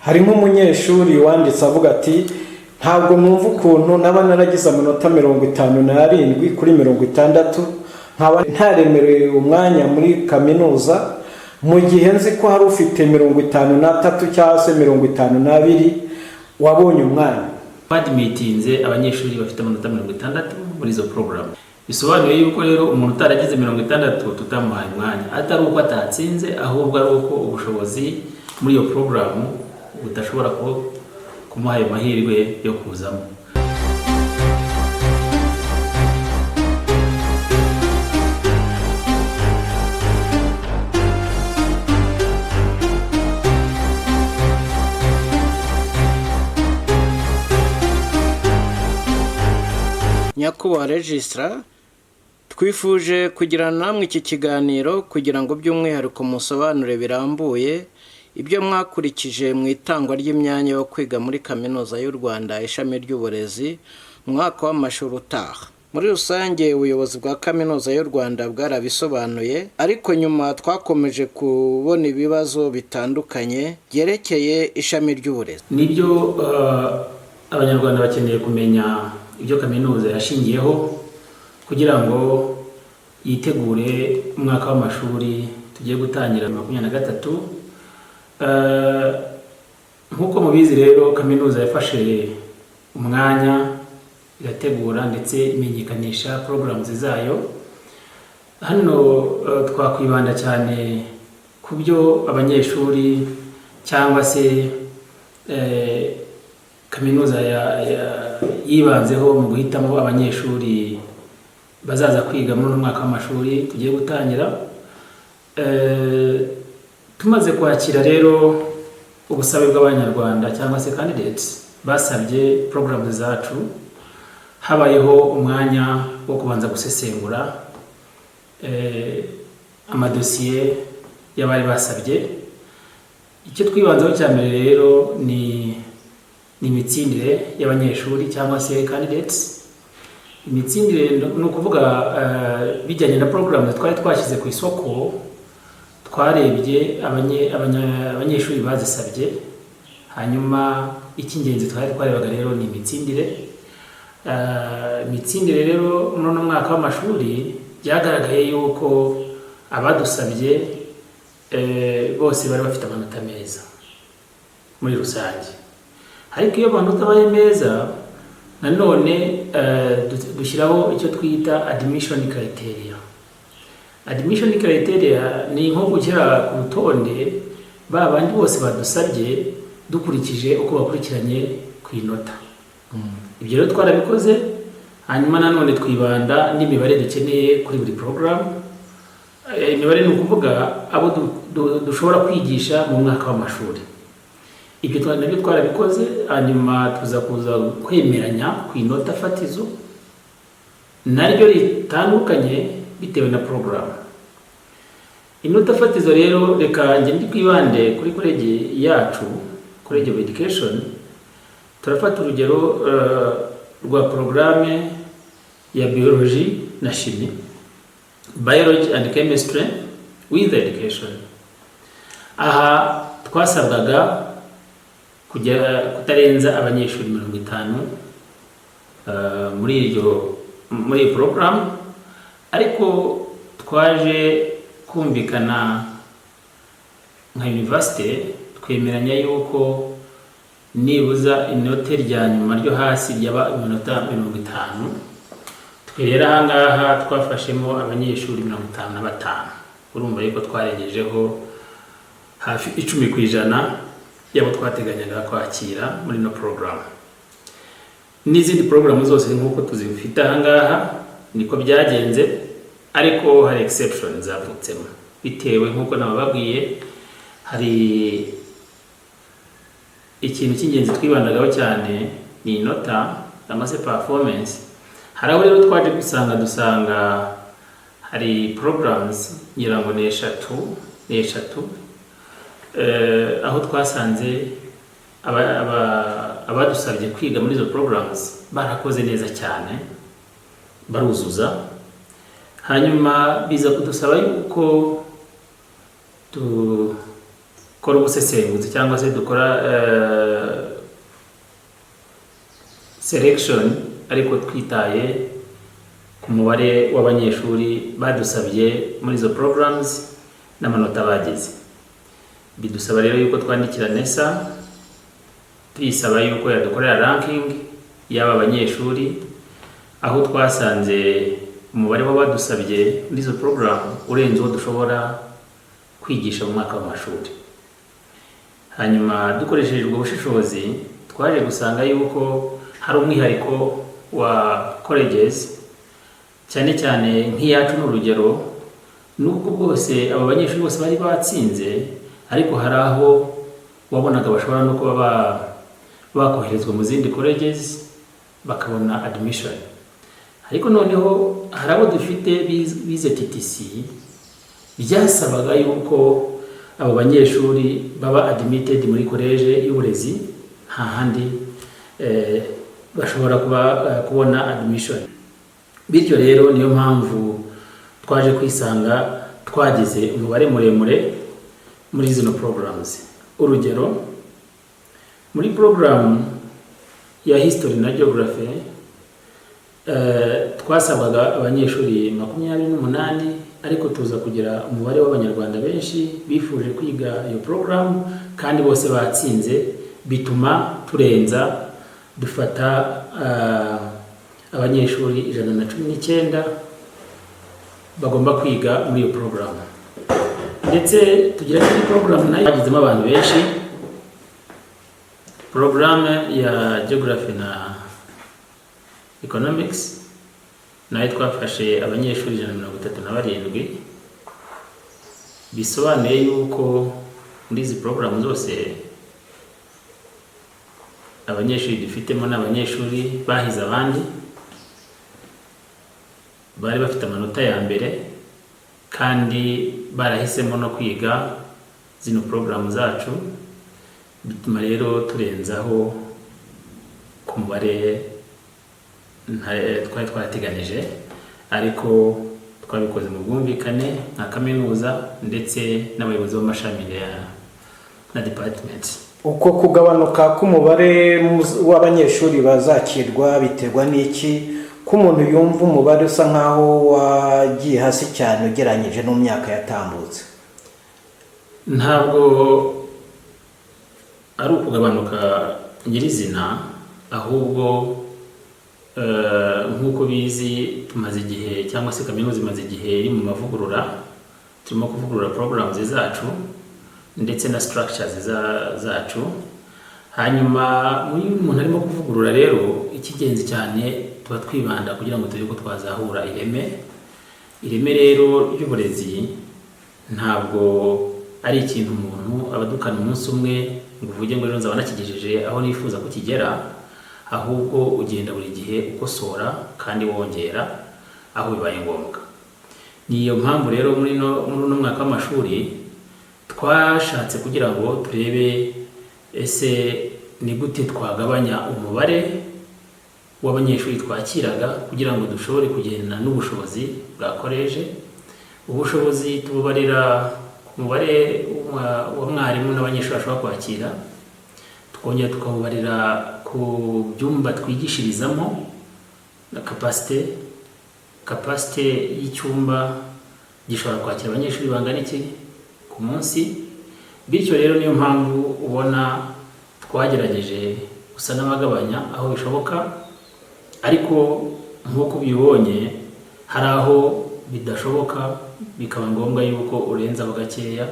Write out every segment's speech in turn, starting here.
harimo umunyeshuri wanditse avuga ati ntabwo numva ukuntu naba naragize amanota 57 kuri 60 nkaba ntaremerewe umwanya muri kaminuza mu gihe nzi ko hari ufite 53 cyangwa se 52 wabonye umwanya. Badmitinze abanyeshuri bafite amanota 60 muri izo program. Bisobanuye yuko rero umuntu utaragize 60 tutamuhaye umwanya atari uko atatsinze, ahubwo ari uko ubushobozi muri iyo program budashobora kumuha ayo mahirwe yo kuzamo. Nyakubahwa Registrar, twifuje kugirana namwe iki kiganiro kugira ngo by'umwihariko musobanure birambuye ibyo mwakurikije mu itangwa ry'imyanya yo kwiga muri Kaminuza y'u Rwanda ishami ry'uburezi mwaka w'amashuri utaha. Muri rusange ubuyobozi bwa Kaminuza y'u Rwanda bwarabisobanuye, ariko nyuma twakomeje kubona ibibazo bitandukanye byerekeye ishami ry'uburezi. Nibyo abanyarwanda bakeneye kumenya ibyo kaminuza yashingiyeho kugira ngo yitegure umwaka w'amashuri tugiye gutangira 2023. Nkuko mubizi rero kaminuza yafashe umwanya irategura ndetse imenyekanisha programs zayo. Hano twakwibanda cyane ku byo abanyeshuri cyangwa se kaminuza yibanzeho mu guhitamo abanyeshuri bazaza kwiga muri umwaka w'amashuri tugiye gutangira. Tumaze kwakira rero ubusabe bw'abanyarwanda cyangwa se candidates basabye programs zacu, habayeho umwanya wo kubanza gusesengura amadosiye y'abari basabye. Icyo twibanzeho cya mbere rero ni imitsindire y'abanyeshuri cyangwa se candidates. Imitsindire ni ukuvuga bijyanye na programs twari twashyize ku isoko, twarebye abanyeshuri bazisabye, hanyuma icy'ingenzi twari twarebaga rero ni imitsindire. Imitsindire rero muri uno mwaka w'amashuri byagaragaye yuko abadusabye bose bari bafite amanota meza muri rusange, ariko iyo amanota abaye meza nanone dushyiraho icyo twita admission criteria. Admission criteria ni nko gushyira ku rutonde babandi bose badusabye dukurikije uko bakurikiranye ku inota. Ibyo rero twarabikoze, hanyuma nanone twibanda n'imibare dukeneye kuri buri program. Imibare ni ukuvuga abo dushobora kwigisha mu mwaka w'amashuri. Ibyo nabyo twarabikoze, hanyuma tuza kuza kwemeranya ku inota fatizo naryo ritandukanye bitewe na program. Inota fatizo rero reka nge ndi kwibande kuri college yacu, College of Education. Turafata urugero rwa programme ya biology na chimie, biology and chemistry with education. Aha twasabwaga kutarenza abanyeshuri 50 muri program, ariko twaje kumvikana nka university twemeranya yuko nibuza inote rya nyuma ryo hasi ryaba iminota 50. Twirera ahangaha twafashemo abanyeshuri 55. Urumva yuko twarengejeho hafi 10% yabo twateganyaga kwakira muri no program. N'izindi program zose nkuko tuzifite ahangaha niko byagenze, ariko hari exception zavutsemo bitewe nkuko nababwiye. Hari ikintu cy'ingenzi twibandagaho cyane ni inota cyangwa se performance. Hari aho rero twaje dusanga hari programs nyirango ni eshatu aho twasanze abadusabye kwiga muri izo programs barakoze neza cyane, baruzuza. Hanyuma biza kudusaba yuko dukora ubusesenguzi cyangwa se dukora selection ariko twitaye ku mubare w'abanyeshuri badusabye muri izo programs n'amanota bagize. Bidusaba rero yuko twandikira NESA tuyisaba yuko yadukorera ranking y'aba banyeshuri, aho twasanze umubare w'abadusabye muri izo program urenze uwo dushobora kwigisha mu mwaka w'amashuri. Hanyuma dukoresheje ubwo bushishozi twaje gusanga yuko hari umwihariko wa colleges, cyane cyane nk'iyacu n'urugero, nubwo bwose aba banyeshuri bose bari batsinze, ariko hari aho wabonaga bashobora no kuba bakoherezwa mu zindi colleges bakabona admission. Ariko noneho hari abo dufite bize TTC byasabaga yuko abo banyeshuri baba admitted muri college y'uburezi, nta handi bashobora kubona admission. Bityo rero niyo mpamvu twaje kwisanga twagize umubare muremure muri zino programs. Urugero, muri program ya history na geography twasabaga abanyeshuri 28, ariko tuza kugira umubare w'abanyarwanda benshi bifuje kwiga iyo program kandi bose batsinze, bituma turenza dufata abanyeshuri 119 bagomba kwiga muri iyo program. Ndetse tugira indi program nayo yagizemo abantu benshi, program ya geography na economics nayo twafashe abanyeshuri 137. Bisobanuye yuko muri izi program zose abanyeshuri dufitemo n'abanyeshuri bahize abandi, bari bafite amanota ya mbere kandi barahisemo no kwiga zino program zacu. Bituma rero turenzaho ku mubare twari twateganije, ariko twabikoze mu bwumvikane nka kaminuza ndetse n'abayobozi b'amashami na department. Uko kugabanuka k'umubare w'abanyeshuri bazakirwa biterwa n'iki? Ko umuntu yumva umubare usa nkaho wagiye hasi cyane ugereranyije no myaka yatambutse. Ntabwo ari ukugabanuka nyirizina, ahubwo nk'uko bizi tumaze igihe cyangwa se kaminuza imaze igihe iri mu mavugurura, turimo kuvugurura programs zacu ndetse na structures zacu. Hanyuma muri umuntu arimo kuvugurura rero ikigenzi cyane tuba twibanda kugira ngo turebe ko twazahura ireme rero ry'uburezi. Ntabwo ari ikintu umuntu abadukana umunsi umwe ngo uvuge ngo rero nzabona kigejeje aho nifuza ko kigera, ahubwo ugenda buri gihe ukosora kandi wongera aho bibaye ngombwa. Niyo mpamvu rero muri no mwaka w'amashuri twashatse kugira ngo turebe ese ni gute twagabanya umubare w'abanyeshuri twakiraga kugira ngo dushobore kugendana n'ubushobozi bwa college. Ubushobozi tububarira ku mubare wa mwarimu n'abanyeshuri bashobora kwakira, tukongera tukabubarira ku byumba twigishirizamo na capacity y'icyumba gishobora kwakira abanyeshuri bangana iki ku munsi. Bityo rero niyo mpamvu ubona twagerageje gusa n'abagabanya aho bishoboka, ariko nk'uko bibonye hari aho bidashoboka bikaba ngombwa yuko urenzaho gakeya.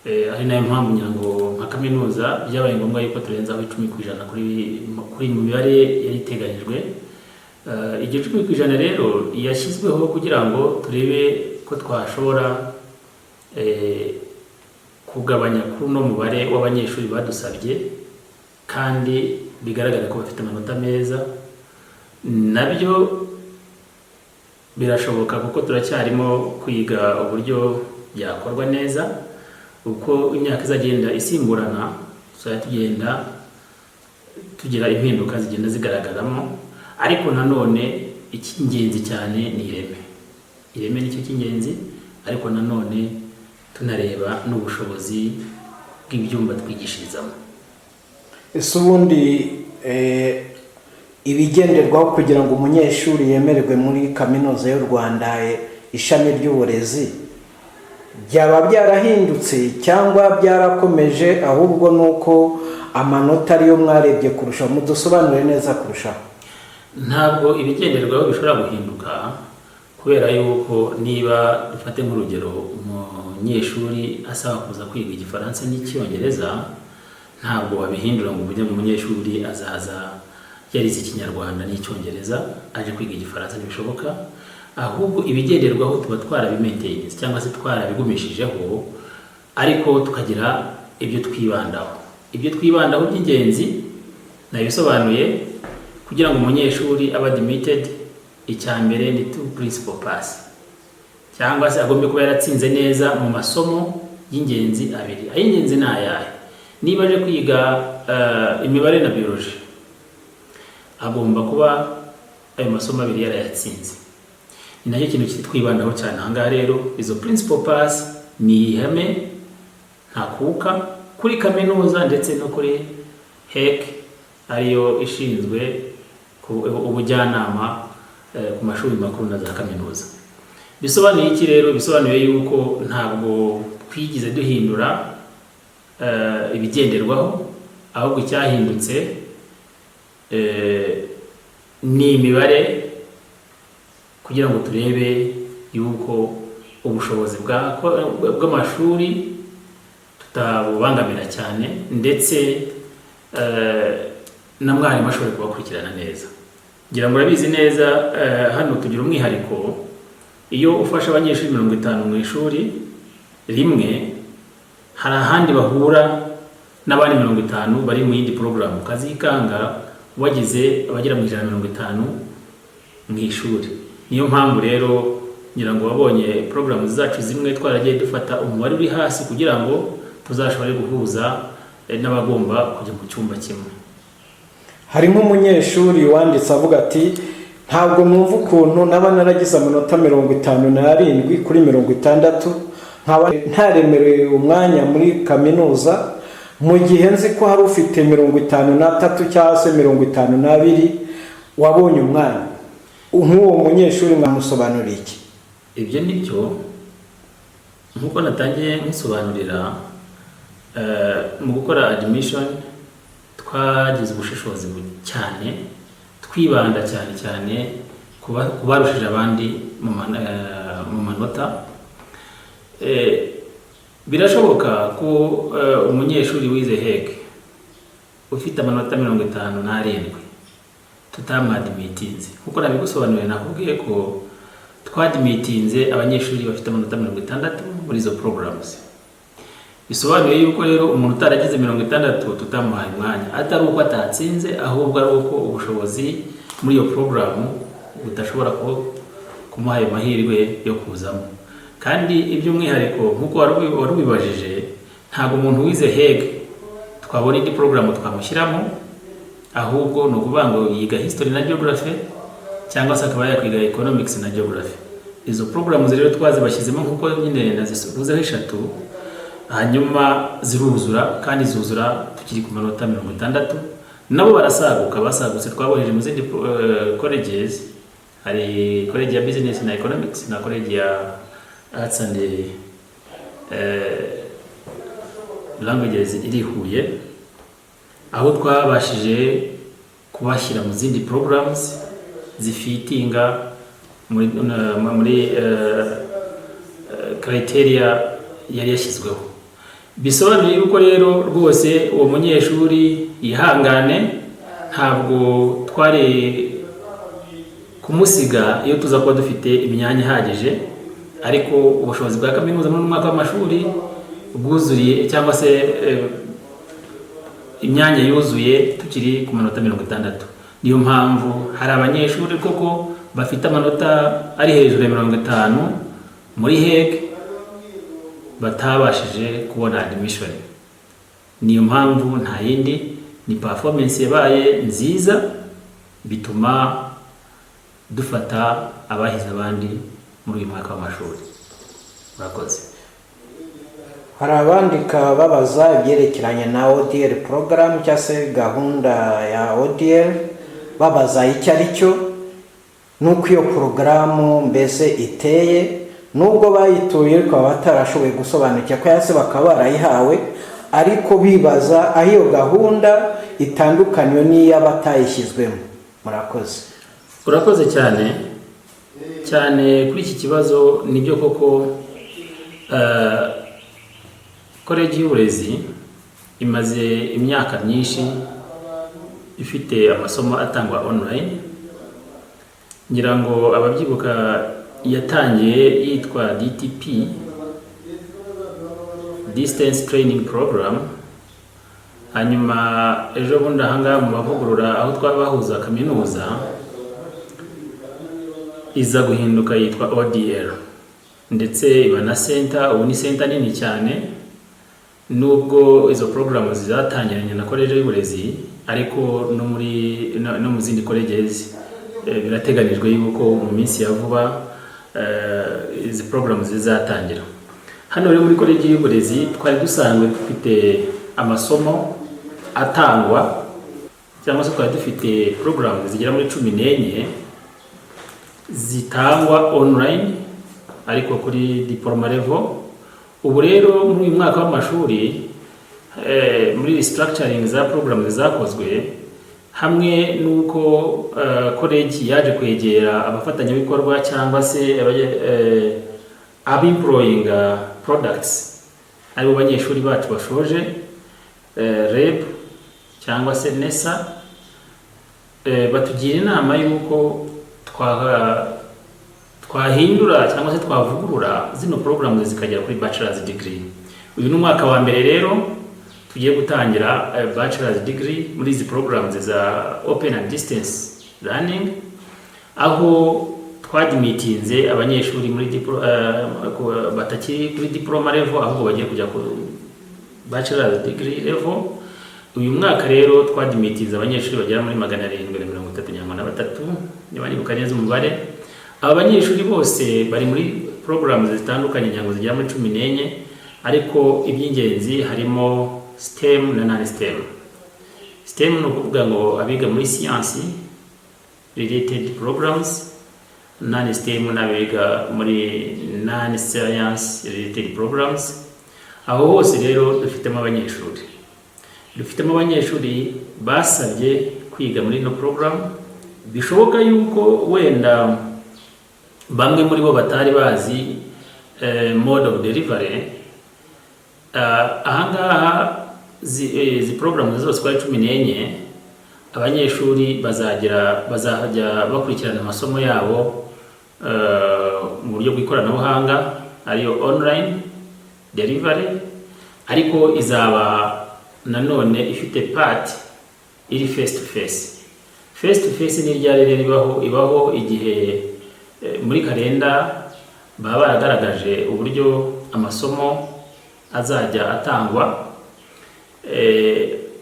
Ari nayo mpamvu nyango nka kaminuza byabaye ngombwa yuko turenzaho 10% kuri mu mibare yariteganyijwe. Iryo 10% rero yashyizweho kugira ngo turebe ko twashobora kugabanya kuri no mubare w'abanyeshuri badusabye kandi bigaragara ko bafite amanota meza. Nabyo birashoboka kuko turacyarimo kwiga uburyo byakorwa neza, uko imyaka izagenda isimburana tugenda tugira impinduka zigenda zigaragaramo. Ariko nanone icy'ingenzi cyane ni ireme nicyo cy'ingenzi, ariko nanone tunareba n'ubushobozi bw'ibyumba twigishirizamo. ese ubundi ibigenderwaho kugira ngo umunyeshuri yemererwe muri kaminuza y'u Rwanda ishami ry'uburezi byaba byarahindutse cyangwa byarakomeje, ahubwo nuko amanota ariyo mwarebye kurusha? Mudusobanurire neza kurushaho. Ntabwo ibigenderwaho bishobora guhinduka, kubera yuko niba dufate nk'urugero umunyeshuri asaba kuza kwiga igifaransa n'icyongereza, ntabwo wabihindura ngo ujye mu munyeshuri azaza yarize ikinyarwanda n'icyongereza aje kwiga igifaransa, ntibishoboka. Ahubwo ibigenderwaho tuba twarabimaintained cyangwa se twarabigumishijeho, ariko tukagira ibyo twibandaho. Ibyo twibandaho by'ingenzi nabisobanuye. Kugira ngo umunyeshuri abe admitted, icyambere ni 2 principal pass, cyangwa se agombe kuba yaratsinze neza mu masomo y'ingenzi abiri. Ay'ingenzi ni ayahe? Niba aje kwiga imibare na biology, agomba kuba ayo masomo abiri yarayatsinze. Ni nacyo kintu twibandaho cyane. Ahangaha rero izo principal pass ni ihame ntakuka kuri kaminuza ndetse no kuri HEC, ariyo ishinzwe ubujyanama ku mashuri makuru na za kaminuza. Bisobanuye iki rero? Bisobanuye yuko ntabwo twigize duhindura ibigenderwaho, ahubwo icyahindutse ni imibare, kugira ngo turebe yuko ubushobozi bw'amashuri tutabubangamira cyane, ndetse na mwarimu ashobora kubakurikirana neza. Ngira ngo urabizi neza, hano tugira umwihariko. Iyo ufashe abanyeshuri 50 mu ishuri rimwe, hari ahandi bahura n'abandi 50 bari mu yindi porogaramu, kazikanga wagize abagera mu 150 mu ishuri. Niyo mpamvu rero ngira ngo wabonye porogaramu zacu zimwe twaragiye dufata umubare uri hasi kugira ngo tuzashobore guhuza n'abagomba kujya mu cyumba kimwe. Harimo umunyeshuri wanditse avuga ati ntabwo numva ukuntu naba naragize amanota 57 kuri 60, nkaba ntaremerewe umwanya muri kaminuza, mu gihe nzi ko hari ufite 53 cyangwa se 52 wabonye umwanya. Nk'uwo munyeshuri mwamusobanurira iki? Ibyo nibyo nk'uko natangiye nkisobanurira, mu gukora admission twagize ubushishozi cyane, twibanda cyane kubarushije abandi mu manota. Birashoboka ko umunyeshuri wize HEC ufite amanota 57 tutamwadimitinze. Kuko nabigusobanuriye, nakubwiye ko twadimitinze abanyeshuri bafite amanota 60 muri izo programs. Bisobanuye yuko rero umuntu utaragize 60 tutamuhaye umwanya, atari uko atatsinze, ahubwo ari uko ubushobozi muri iyo programu budashobora kumuha ayo mahirwe yo kuzamo. Kandi iby'umwihariko nk'uko wari ubibajije, ntabwo umuntu wize HEC twabona indi programu twamushyiramo, ahubwo ni ukuvuga ngo yiga history na geography, cyangwa se akaba yakwiga economics na geography. Izo programs rero twazibashyizemo nk'uko nyine nazivuzeho 3, hanyuma ziruzura, kandi zuzura tukiri ku manota 60. Nabo barasaguka, basagutse twaboheje mu zindi colleges. Hari college ya business na economics na college ya arts and languages iri Huye, aho twabashije kubashyira mu zindi programs zifitinga muri criteria yari yashyizweho. Bisobanuye yuko rero rwose uwo munyeshuri yihangane, ntabwo twari kumusiga iyo tuza kuba dufite imyanya ihagije, ariko ubushobozi bwa kaminuza muri mwaka w'amashuri bwuzuriye, cyangwa se imyanya yuzuye tukiri ku manota 60. Niyo mpamvu hari abanyeshuri koko bafite amanota ari hejuru ya 50 muri HEC batabashije kubona admission. Niyo mpamvu nta yindi, ni performance yabaye nziza, bituma dufata abahize abandi muri uyu mwaka w'amashuri. Murakoze. hari abandika babaza ibyerekeranye na ODL program cyangwa se gahunda ya ODL, babaza icyo ari cyo nuko iyo porogaramu mbese iteye, nubwo bayituye ariko batarashoboye gusobanukira ko yase bakaba barayihawe, ariko bibaza aho iyo gahunda itandukanye n'iy'abatayishyizwemo. Murakoze. Urakoze cyane kuri iki kibazo. Nibyo koko Koleji y'Uburezi imaze imyaka myinshi ifite amasomo atangwa online. Ngira ngo ababyibuka yatangiye yitwa DTP, Distance Training Program. Hanyuma ejo bundi ahangaha mu mavugurura aho twabahuza kaminuza iza guhinduka yitwa ODL, ndetse iba na center. Ubu ni center nini cyane, nubwo izo program zizatangiranye na Koleji y'Uburezi, ariko no mu zindi colleges birateganijwe yuko mu minsi ya vuba izi program zizatangira. Hano rero muri Koleji y'Uburezi twari dusanzwe dufite amasomo atangwa, cyangwa se twari dufite program zigera muri 14 zitangwa online ariko kuri diploma level. Ubu rero muri uyu mwaka w'amashuri muri restructuring za program zakozwe, hamwe nuko Koleji yaje kwegera abafatanyabikorwa cyangwa se abemploying products aribo banyeshuri bacu bashoje REB cyangwa se NESA, batugira inama yuko twahindura cyangwa se twavugurura zino program zikagera kuri bachelor's degree. Uyu ni umwaka wa mbere rero tugiye gutangira bachelor's degree muri izi programs za open and distance learning, aho twadimitinze abanyeshuri muri batakiri kuri diploma level, ahubwo bagiye kujya ku bachelor's degree level. Uyu mwaka rero twadimitinze abanyeshuri bagera muri 733 niba nibuka neza umubare. Aba banyeshuri bose bari muri programs zitandukanye nyango zigera muri 14, ariko iby'ingenzi harimo STEM na non-STEM. STEM ni ukuvuga ngo abiga muri science related programs, non-STEM n'abiga muri non-science related programs. Aho hose rero dufitemo abanyeshuri basabye kwiga muri no program. Bishoboka yuko wenda bamwe muri bo batari bazi mode of delivery. Ahangaha zi program zose kwa 14 abanyeshuri bazajya bakurikirana amasomo yabo mu buryo bw'ikoranabuhanga, ariyo online delivery, ariko izaba nanone ifite part iri face to face. Ni ryari rero ibaho igihe muri kalenda baba baragaragaje uburyo amasomo azajya atangwa,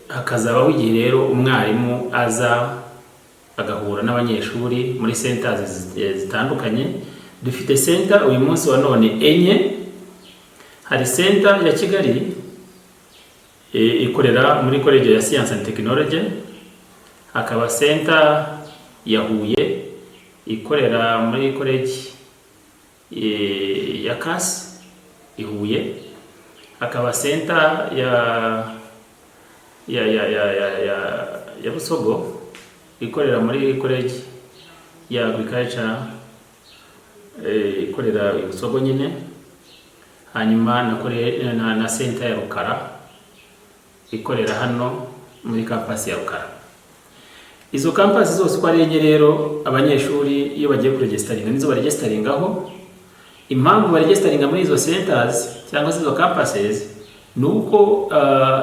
hakazabaho igihe rero umwarimu aza agahura n'abanyeshuri muri centers zitandukanye. Dufite center uyu munsi wa none enye. Hari center ya Kigali ikorera muri College ya Science and Technology, hakaba center ya Huye ikorera muri College ya KAS ihuye, hakaba center ya Busogo ikorera muri College ya Agriculture ikorera i Busogo nyine. Hanyuma na center ya Rukara ikorera hano muri campus ya Rukara. Izo campus zose kwa renye rero abanyeshuri iyo bagiye kuregisteringa nizo baregisteringaho. Impamvu baregisteringa muri izo centers cyangwa izo campuses nuko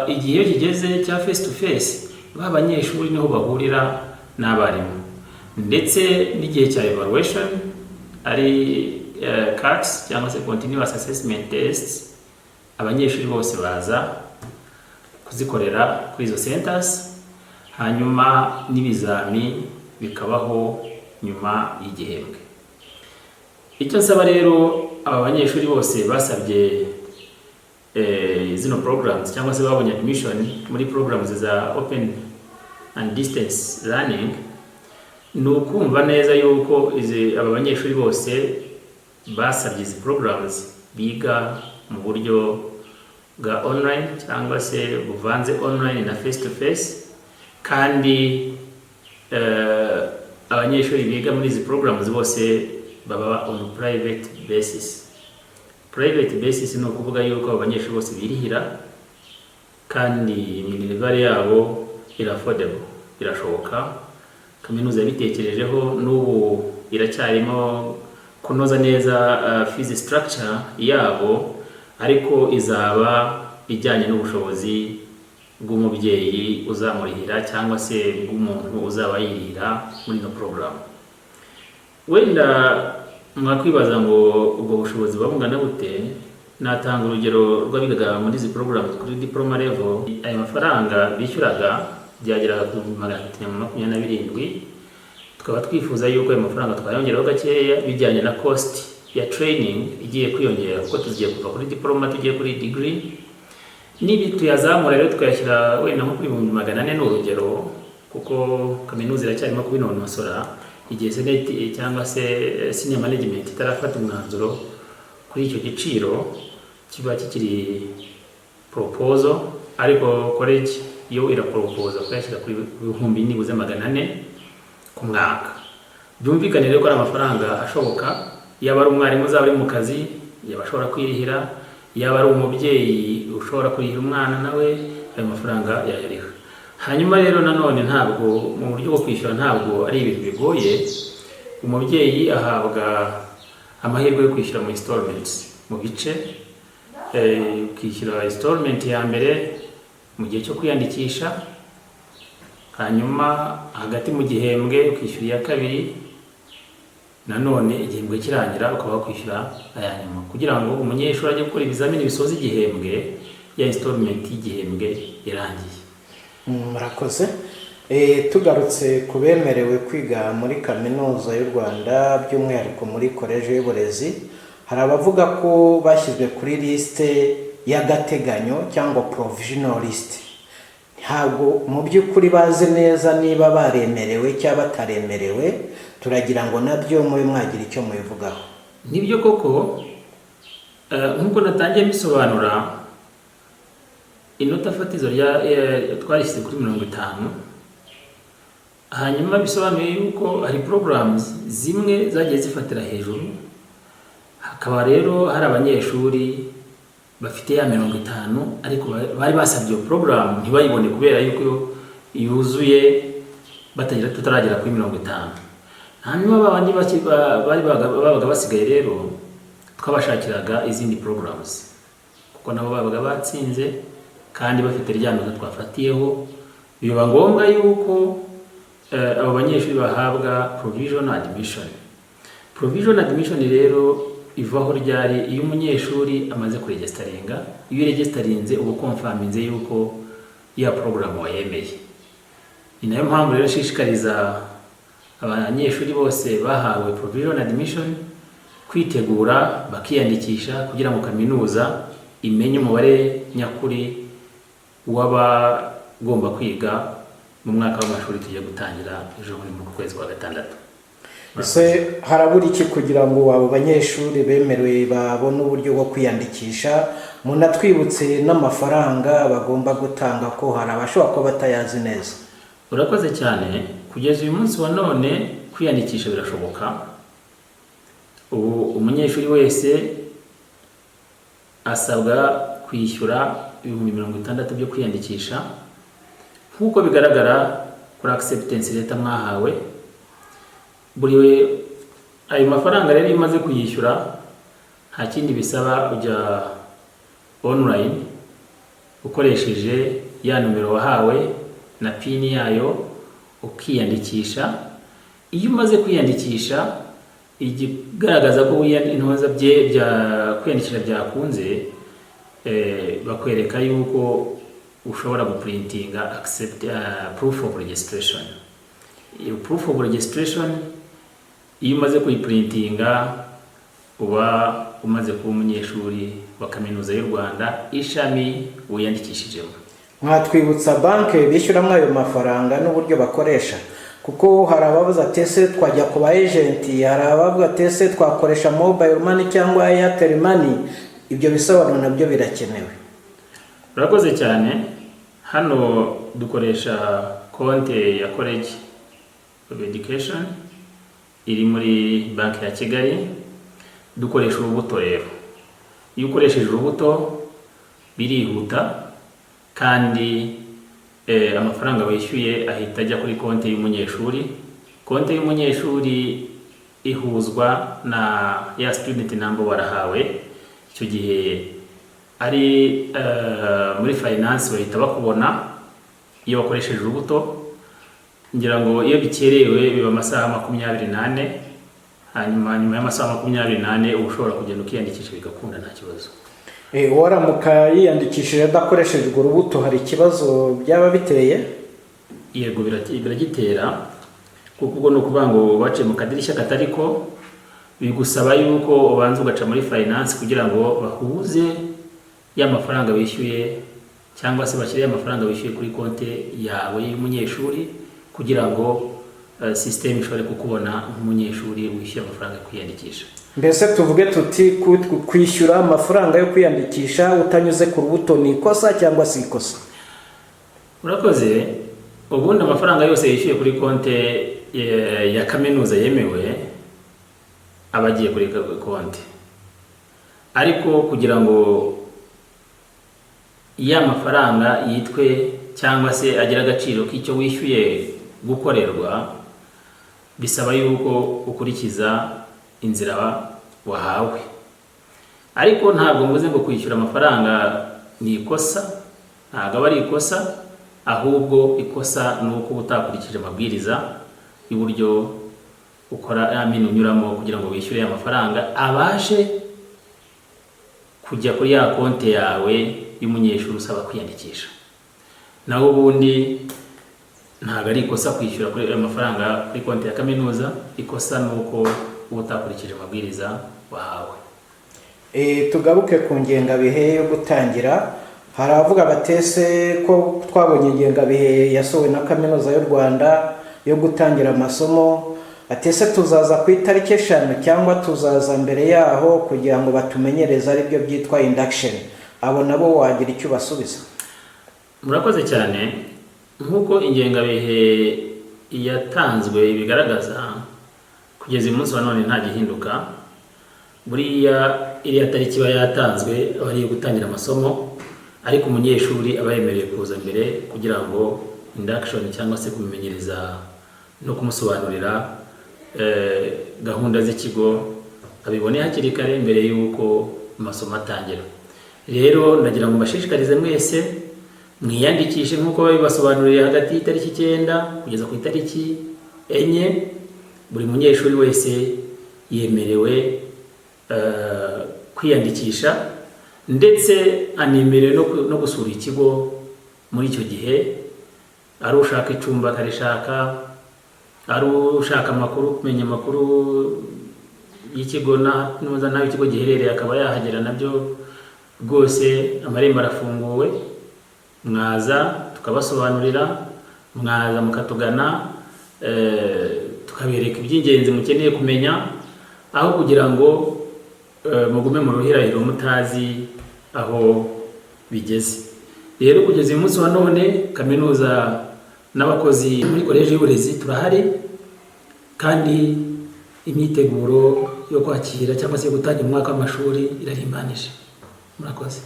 igihe kigeze cya face to face abanyeshuri niho bahurira n'abarimu, ndetse n'igihe cya evaluation ari CATs cyangwa se continuous assessment tests, abanyeshuri bose baza kuzikorera kuri izo centers, hanyuma n'ibizami bikabaho nyuma y'igihembwe. Icyo nsaba rero aba banyeshuri bose basabye zino programs cyangwa se babonye admission muri programs za open and distance learning, ni ukumva neza yuko aba banyeshuri bose basabye izi programs biga mu buryo bwa online cyangwa se buvanze online na face to face, kandi abanyeshuri biga muri izi programs bose baba on private basis. Private basis ni ukuvuga yuko abanyeshuri bose birihira kandi minerivare yabo affordable, irashoboka. Kaminuza yabitekerejeho, n'ubu iracyarimo kunoza neza fees structure yabo, ariko izaba ijyanye n'ubushobozi bw'umubyeyi uzamurihira cyangwa se bw'umuntu uzaba yirihira muri no program. Wenda mwakwibaza ngo ubwo bushobozi babungana gute. Natanga urugero rw'abigaga muri izi programs kuri diploma level. Ayo mafaranga bishyuraga byagera ku 327. Tukaba twifuza yuko ayo mafaranga twayongeraho gakeya bijyanye na cost ya training igiye kwiyongera, kuko tugiye kuva kuri diploma tugiye kuri degree. Nibi tuyazamura rero tukayashyira wenda nko kuri 400 n'urugero, kuko kaminuza iracyarimo kubinonosora igihe senate cyangwa se senior management itarafata umwanzuro kuri icyo giciro kiba kikiri proposal, ariko college yo iraproposa kuyashyira kuri 400 ku mwaka. Byumvikane rero ko ari amafaranga ashoboka, yaba ari umwarimu uzaba ari mu kazi yaba ashobora kwirihira, yaba ari umubyeyi ushobora kurihira umwana nawe ayo mafaranga yayariha. Hanyuma rero nanone ntabwo mu buryo bwo kwishyura ntabwo ari ibintu bigoye. Umubyeyi ahabwa amahirwe yo kwishyura mu installments, mu bice. Kwishyura installment ya mbere mu gihe cyo kwiyandikisha, hanyuma hagati mu gihembwe ukishyura iya kabiri, nanone igihembwe kirangira ukaba kwishyura aya nyuma, kugira ngo umunyeshuri ajye gukora ibizamini bisoza igihembwe ya installment y'igihembwe irangiye. Murakoze. Tugarutse kubemerewe kwiga muri Kaminuza y'u Rwanda by'umwihariko muri Koleji y'Uburezi, hari abavuga ko bashyizwe kuri liste y'agateganyo cyangwa provisional list. Ntabwo mu by'ukuri bazi neza niba baremerewe cyangwa bataremerewe, turagira ngo nabyo mube mwagira icyo mubivugaho. Nibyo koko, nk'uko natangiye bisobanura, inota fatizo twarishyize kuri 50, hanyuma bisobanuye yuko hari programs zimwe zagiye zifatira hejuru, hakaba rero hari abanyeshuri bafite ya 50 ariko bari basabye iyo program ntibayibone kubera yuko yuzuye tutaragera kuri 50. Hanyuma babandi babaga basigaye rero twabashakiraga izindi programs, kuko nabo babaga batsinze kandi bafite ryanduka twafatiyeho. Biba ngombwa yuko abo banyeshuri bahabwa provisional admission. Provisional admission rero ivaho ryari iyo umunyeshuri amaze kuregisteringa. Iyo registerinze ubu confirminze yuko ya program wayemeye. Ni nayo mpamvu rero shishikariza abanyeshuri bose bahawe provisional admission kwitegura bakiyandikisha kugira ngo kaminuza imenye umubare nyakuri w'abagomba kwiga mu mwaka w'amashuri tugiye gutangira ejo muri mu kwezi kwa 6. Ese harabura iki kugira ngo abo banyeshuri bemerewe babone uburyo bwo kwiyandikisha? Munatwibutse n'amafaranga bagomba gutanga ko hari abashobora kuba batayazi neza. Urakoze cyane. Kugeza uyu munsi wa none kwiyandikisha birashoboka. Ubu umunyeshuri wese asabwa kwishyura 60,000 byo kwiyandikisha, nk'uko bigaragara kuri acceptance leta mwahawe. Buri ayo mafaranga rero imaze kuyishyura nta kindi bisaba, ujya online ukoresheje ya numero wahawe na pin yayo ukiyandikisha. Iyo umaze kwiyandikisha igaragaza ko intoza bya kwiyandikisha byakunze, bakwereka yuko ushobora guprintinga accept proof of registration. Iyo proof of registration iyo umaze kuyiprintinga uba umaze kuba umunyeshuri wa Kaminuza y'u Rwanda ishami wiyandikishijemo. Mwatwibutsa banki bishyuramo ayo mafaranga n'uburyo bakoresha, kuko hari abavuga ati ese twajya ku ba agenti, hari abavuga ati ese twakoresha mobile money cyangwa Airtel money. Ibyo bisobanuro nabyo birakenewe. Urakoze cyane. Hano dukoresha konti ya College of Education iri muri banki ya Kigali. Dukoresha urubuto rero. Iyo ukoresheje urubuto birihuta kandi amafaranga wishyuye ahita ajya kuri konti y'umunyeshuri. Konti y'umunyeshuri ihuzwa na ya student number warahawe. Icyo gihe ari muri finance bahita bakubona iyo wakoresheje urubuto. Ngira ngo iyo bikerewe biba amasaha 24, hanyuma nyuma y'amasaha 24 uba ushobora kugenda ukiyandikisha bigakunda nta kibazo. Waramuka yiyandikishije adakoresheje urwo rubuto hari ikibazo byaba biteye? Yego biragitera, kuko ubwo no kuvuga ngo bace mu kadirishya katariko, bigusaba yuko ubanza ugaca muri finance kugira ngo bahuze ya mafaranga wishyuye cyangwa se bashyire amafaranga wishyuye kuri konti yawe y'umunyeshuri kugira ngo system ishobore kukubona nk'umunyeshuri wishyuye amafaranga kwiyandikisha. Mbese tuvuge tuti kwishyura amafaranga yo kwiyandikisha utanyuze ku rubuto ni ikosa cyangwa si ikosa? Urakoze. Ubundi amafaranga yose yishyuye kuri konti ya kaminuza yemewe abagiye kuri konti, ariko kugira ngo ya mafaranga yitwe cyangwa se agira agaciro k'icyo wishyuye gukorerwa, bisaba yuko ukurikiza inzira wahawe. Ariko ntabwo mvuze ngo kwishyura amafaranga ni ikosa, ntabwo aba ari ikosa, ahubwo ikosa ni uko utakurikije amabwiriza y'uburyo ukora unyuramo kugira ngo wishyure amafaranga abashe kujya kuri ya konti yawe y'umunyeshuri usaba kwiyandikisha. Naho ubundi ntabwo ari ikosa kwishyura kuri amafaranga kuri konti ya kaminuza, ikosa ni uko utakurikije amabwiriza wahawe. Tugaruke ku ngengabihe yo gutangira. Hari abavuga batese ko twabonye ingengabihe yasohowe na Kaminuza y'u Rwanda yo gutangira amasomo, atese tuzaza ku itariki 5 cyangwa tuzaza mbere yaho kugira ngo batumenyereze ari byo byitwa induction. Abo nabo wagira icyo basubiza? Murakoze cyane. Nkuko ingengabihe yatanzwe bigaragaza, kugeza umunsi wa none nta gihinduka. Buriya iriya tariki ba yatanzwe bari gutangira amasomo, ariko umunyeshuri aba yemerewe kuza mbere kugira ngo induction cyangwa se kumenyereza no kumusobanurira gahunda z'ikigo abibone hakiri kare mbere y'uko amasomo atangira. Rero ndagira ngo bashishikarize mwese mwiyandikishe nk'uko babibasobanuriye hagati y'itariki 9 kugeza ku itariki 4. Buri munyeshuri wese yemerewe kwiyandikisha, ndetse anemerewe no gusura ikigo muri icyo gihe. Ari ushaka icumba akarishaka, ari ushaka amakuru, kumenya amakuru y'ikigo naho ikigo giherereye akaba yahagera nabyo rwose. Amarembo arafunguwe, mwaza tukabasobanurira, mwaza mukatugana tukabereka iby'ingenzi mukeneye kumenya, aho kugira ngo mugume mu ruhirahiro mutazi aho bigeze. Rero kugeza uyu munsi wa none kaminuza n'abakozi muri Koleji y'Uburezi turahari, kandi imyiteguro yo kwakira cyangwa se gutangira umwaka w'amashuri irarimbanije. Murakoze.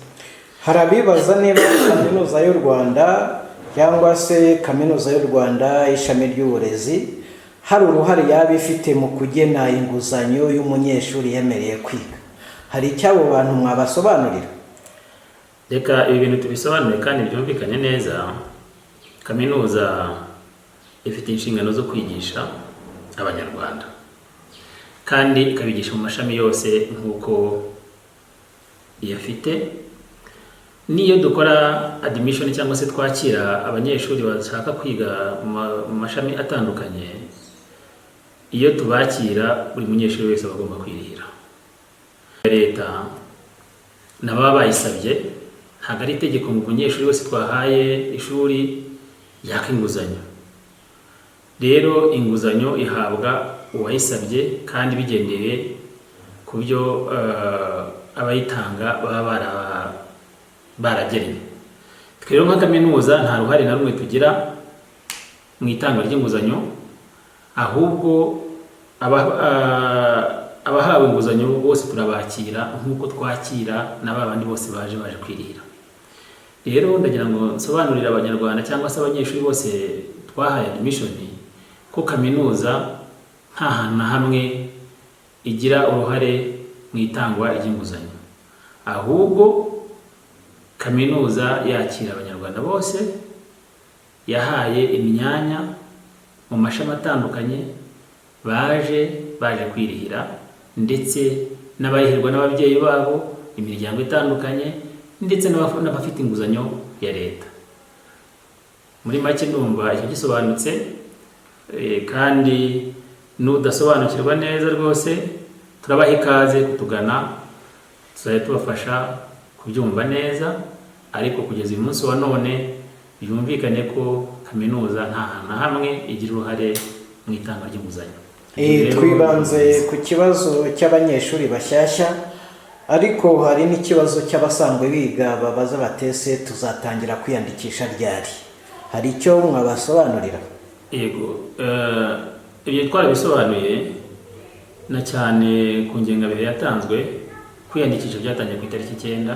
Hari abibaza niba Kaminuza y'u Rwanda cyangwa se Kaminuza y'u Rwanda ishami ry'uburezi hari uruhare yaba ifite mu kugena inguzanyo y'umunyeshuri yemereye kwiga. Hari icyabo bantu mwabasobanurira? Reka ibi bintu tubisobanure kandi byumvikane neza. Kaminuza ifite inshingano zo kwigisha abanyarwanda, kandi ikabigisha mu mashami yose nk'uko iyafite. Niyo dukora admission cyangwa se twakira abanyeshuri bashaka kwiga mu mashami atandukanye, iyo tubakira buri munyeshuri wese agomba kwirihira. leta nababa bayisabye, ntabwo ari itegeko mu munyeshuri wese twahaye ishuri yaka inguzanyo. Rero inguzanyo ihabwa uwayisabye kandi bigendeye ku byo abayitanga baba baragennye. Rero nka kaminuza nta ruhare na rumwe tugira mu itangwa ry'inguzanyo, ahubwo abahawe inguzanyo bose turabakira nk'uko twakira na babandi bose baje kwirihira. Rero ndagira ngo nsobanurire abanyarwanda cyangwa se abanyeshuri bose twahaye admission ko kaminuza nta hantu na hamwe igira uruhare mu itangwa ry'inguzanyo, ahubwo kaminuza yakira abanyarwanda bose, yahaye imyanya mu mashami atandukanye baje kwirihira, ndetse n'abayihirwa n'ababyeyi babo, imiryango itandukanye, ndetse n'abafite inguzanyo ya leta. Muri make ndumva icyo gisobanutse, kandi nudasobanukirwa neza rwose turabaha ikaze kutugana, tuzajya tubafasha kubyumva neza, ariko kugeza uyu munsi wa none byumvikane ko kaminuza nta hantu na hamwe igira uruhare mu itanga ry'inguzanyo. Twibanze ku kibazo cy'abanyeshuri bashyashya, ariko hari n'ikibazo cy'abasanzwe biga babaza batese tuzatangira kwiyandikisha ryari. Hari icyo mwabasobanurira? Yego, ibyo twarabisobanuye na cyane ku ngengabihe yatanzwe. Kwiyandikisha byatangiye ku itariki 9,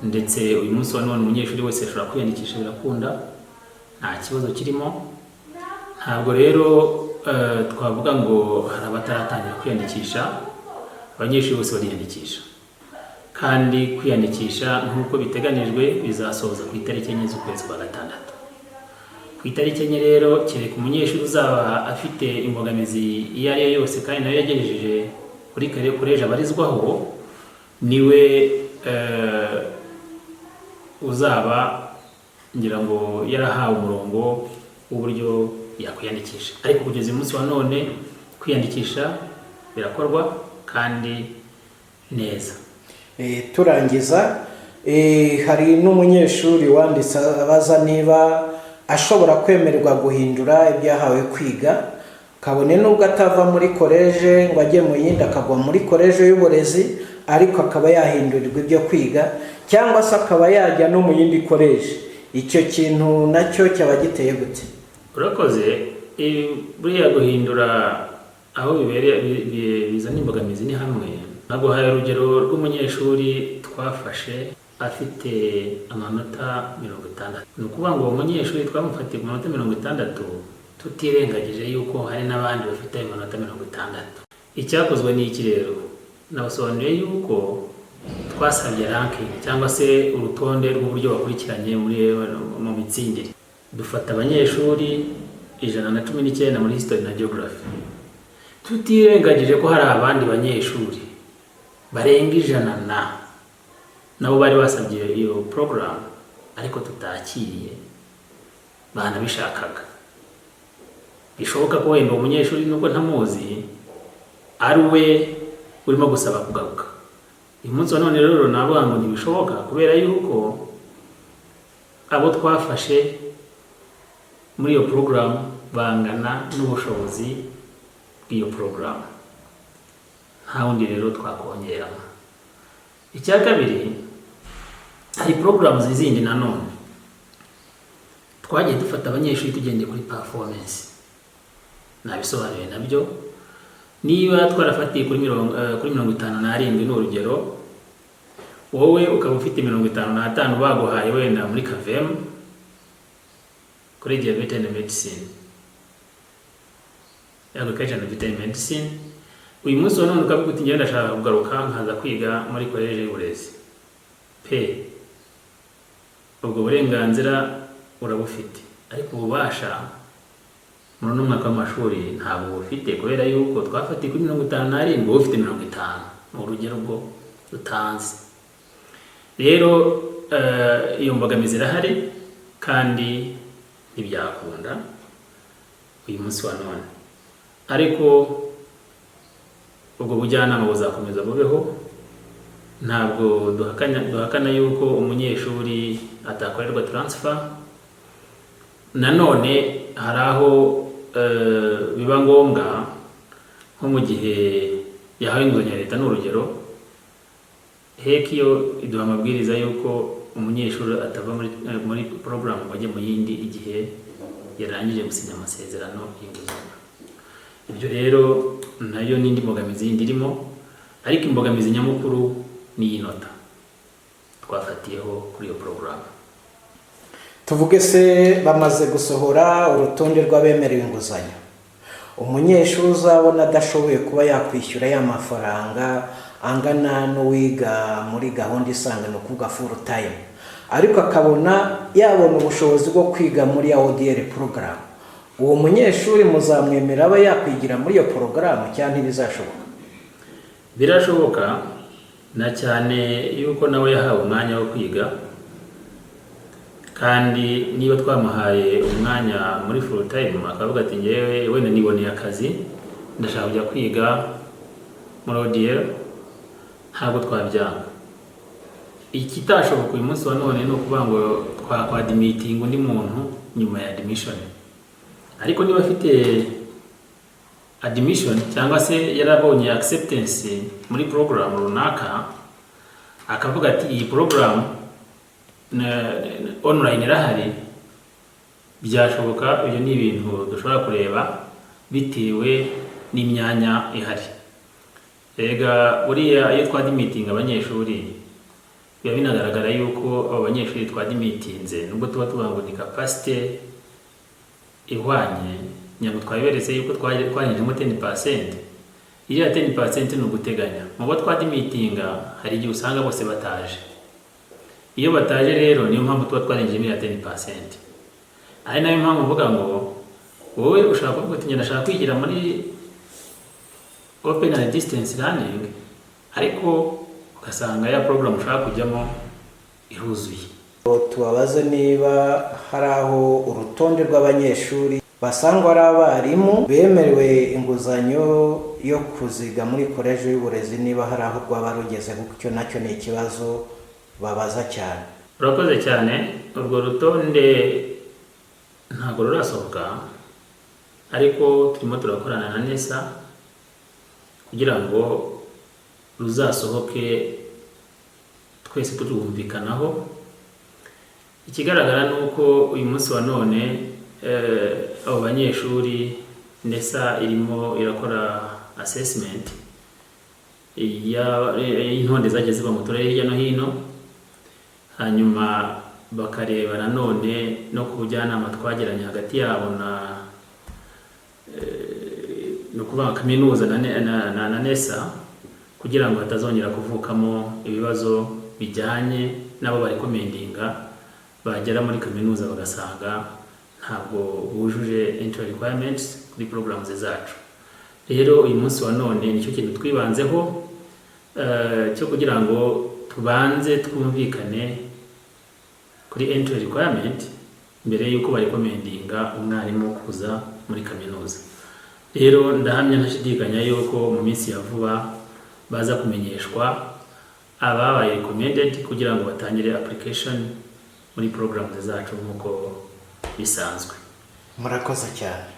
ndetse uyu munsi wa none umunyeshuri wese ashobora kwiyandikisha, birakunda, nta kibazo kirimo. Ntabwo rero twavuga ngo hari abataratangira kwiyandikisha, abanyeshuri bose bariyandikisha, kandi kwiyandikisha nk'uko biteganijwe bizasoza ku itariki 4 z'ukwezi kwa gatandatu. Ku itariki 4 rero kereka umunyeshuri uzaba afite imbogamizi iyo ari yo yose kandi nayo yagejeje kuri koleji abarizwaho, niwe uzaba ngira ngo yarahawe umurongo w'uburyo yakwiyandikisha. Ariko kugeza uyu munsi wa none kwiyandikisha birakorwa kandi neza. Turangiza, hari n'umunyeshuri wanditse abaza niba ashobora kwemererwa guhindura ibyo yahawe kwiga, kabone nubwo atava muri koleji ngo ajye mu yindi akagwa muri koleji y'uburezi, ariko akaba yahindurirwa ibyo kwiga, cyangwa se akaba yajya no mu yindi koleji. Icyo kintu nacyo cyaba giteye gute? Urakoze. Buriya guhindura aho bibereye bizana imbogamizi ni hamwe. Naguhaye urugero rw'umunyeshuri twafashe afite amanota 60. Ni ukuvuga ngo umunyeshuri twamufatiye ku manota 60 tutirengagije yuko hari n'abandi bafite amanota 60. Icyakozwe ni iki rero? Nabasobanuriye yuko twasabye ranking cyangwa se urutonde rw'uburyo bakurikiranye mu mitsindire. Dufata abanyeshuri 119 muri history na geography, tutirengagije ko hari abandi banyeshuri barenga 100 nabo bari basabye iyo program, ariko tutakiriye banabishakaga. Bishoboka ko wenda umunyeshuri nubwo ntamuzi ari we urimo gusaba kugaruka. Uyu munsi wa none rero nabo ngo ntibishoboka, kubera yuko abo twafashe muri iyo program bangana n'ubushobozi bw'iyo program, nta wundi rero twakongeramo. Icya kabiri, hari programs zindi nanone twagiye dufata abanyeshuri tugendeye kuri performance. Nabisobanuye nabyo. Niba twarafatiye kuri 57 ni urugero, wowe ukaba ufite 55 baguhaye wenda muri KVM kuri veterinary medicine, agriculture and veterinary medicine, uyu munsi wa none ukavuga uti ngenda ndashaka kugaruka nkaza kwiga muri koleji y'uburezi pe, ubwo burenganzira urabufite, ariko ububasha muri mwaka w'amashuri ntabwo ufite, kubera yuko twafatiye kuri 57 wowe ufite 50. Mu rugero bwo utanze. Rero iyo mbogamizi irahari kandi ntibyakunda uyu munsi wa none, ariko ubwo bujyanama buzakomeza bubeho ntabwo duhakana yuko umunyeshuri atakorerwa transfer. Nanone hari aho biba ngombwa nko mu gihe yahawe inguzanyo ya leta n'urugero, iyo iduha amabwiriza yuko umunyeshuri atava muri porogaramu ngo ajye mu yindi igihe yarangije gusinya amasezerano y'inguzanyo. Ibyo rero nayo n'indi mbogamizi yindi irimo, ariko imbogamizi nyamukuru ni iyi nota twafatiyeho kuri iyo porogaramu. Tuvuge se bamaze gusohora urutonde rw'abemerewe inguzanyo, umunyeshuri uzabona adashoboye kuba yakwishyura ya mafaranga angana n'uwiga muri gahunda isanzwe no kuvuga full time, ariko akabona yabona ubushobozi bwo kwiga muri ya ODR program, uwo munyeshuri muzamwemera aba yakwigira muri iyo porogaramu cyangwa ntibizashoboka? Birashoboka, na cyane yuko nawe yahawe umwanya wo kwiga, kandi niba twamuhaye umwanya muri full time akavuga ati ngewe wenda niboneye akazi ndashaka kujya kwiga muri ODR, ntabwo twabyanga. Ikitashoboka uyu munsi wa none ni ukuvuga ngo twakwadimitinga undi muntu nyuma ya admission, ariko niba afite admission cyangwa se yarabonye acceptance muri program runaka akavuga ati iyi program online irahari, byashoboka. Ibyo ni ibintu dushobora kureba bitewe n'imyanya ihari. Ega buriya iyo twadimitinga abanyeshuri biba binagaragara yuko abo banyeshuri twadimitinze nubwo tuba tuvuga ngo ni capacity ihwanye, nyabwo twabiberetse yuko twanyujemo 10%. Iyo 10% ni uguteganya. Mu bo twadimitinga hari igihe usanga bose bataje. Iyo bataje rero niyo mpamvu tuba twarengeje 10%. Ari nayo mpamvu mvuga ngo wowe ushaka kuvuga ati ndashaka kwigira muri open and distance learning, ariko ugasanga ya program ushaka kujyamo iruzuye. Tubabaze niba hari aho urutonde rw'abanyeshuri basangwa ari abarimu bemerewe inguzanyo yo kuziga muri koleji y'uburezi, niba hari aho rwaba rugeze, kuko nacyo ni ikibazo babaza cyane. Urakoze cyane. Urwo rutonde ntabwo rurasohoka, ariko turimo turakorana na NESA kugira ngo ruzasohoke twese turumvikanaho. Ikigaragara ni uko uyu munsi wa none abo banyeshuri NESA irimo irakora assessment y'intonde zagiye ziba mu turere hirya no hino, hanyuma bakareba nanone no ku bujyanama twagiranye hagati yabo no kuba kaminuza na NESA, kugira ngo hatazongera kuvukamo ibibazo bijyanye nabo bari komendinga bagera muri kaminuza bagasanga ntabwo bujuje entry requirements kuri programs zacu. Rero uyu munsi wa none nicyo kintu twibanzeho cyo kugira ngo tubanze twumvikane kuri entry requirement mbere yuko bari komendinga umwarimu kuza muri kaminuza. Rero ndahamya ntashidikanya yuko mu minsi ya vuba baza kumenyeshwa ababaye recommended kugira ngo batangire application muri programs zacu nk'uko bisanzwe. Murakoze cyane.